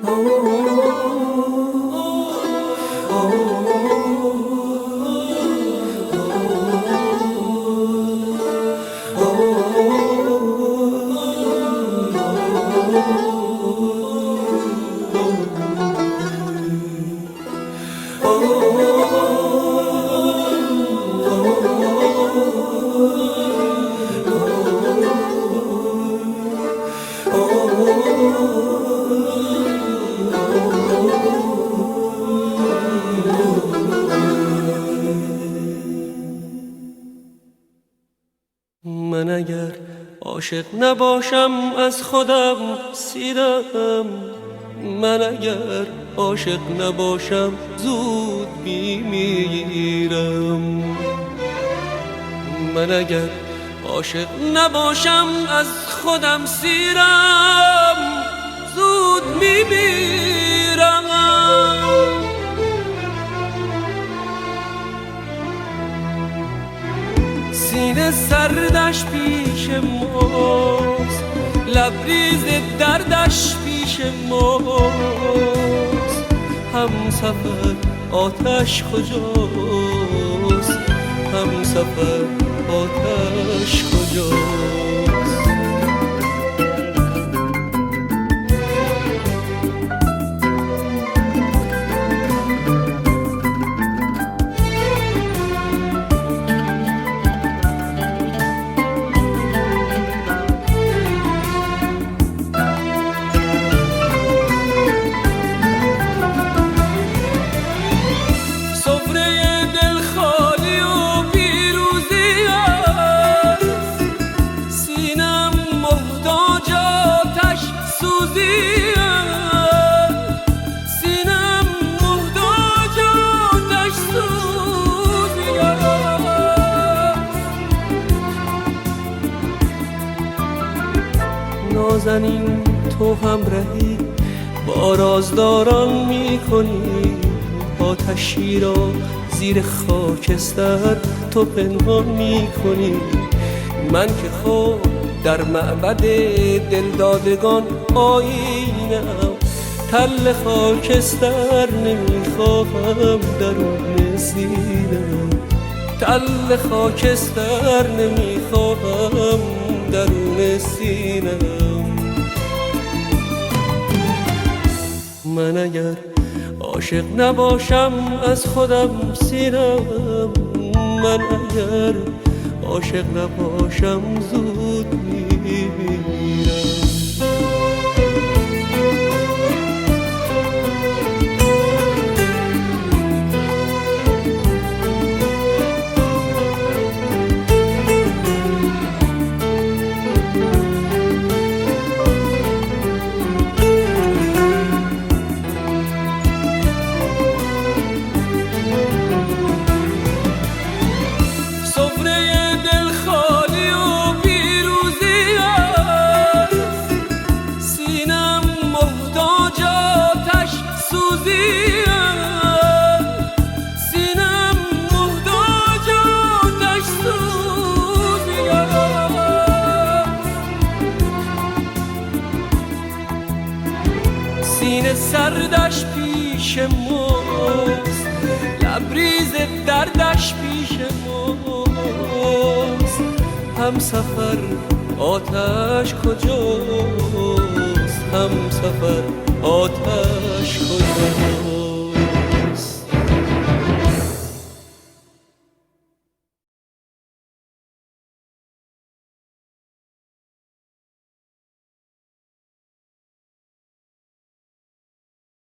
من اگر عاشق نباشم از خودم سیرم، من اگر عاشق نباشم زود میمیرم. من اگر عاشق نباشم از خودم سیرم، زود میمیرم. سینه سردش پیش ماست، لبریز دردش پیش ماست. همسفر آتش کجاست؟ همسفر آتش کجاست؟ نازنین تو همراهی با رازداران میکنی، آتشی را زیر خاکستر تو پنهان میکنی. من که خود در معبد دلدادگان آیینم، تل خاکستر نمیخواهم درون سینم، تل خاکستر نمیخواهم درون سینم. من اگر عاشق نباشم از خودم سیرم، من اگر عاشق نباشم زود میمیرم. سینه سردش پیش ماست، لبریز دردش پیش ماست. همسفر آتش کجاست؟ همسفر آتش کجاست؟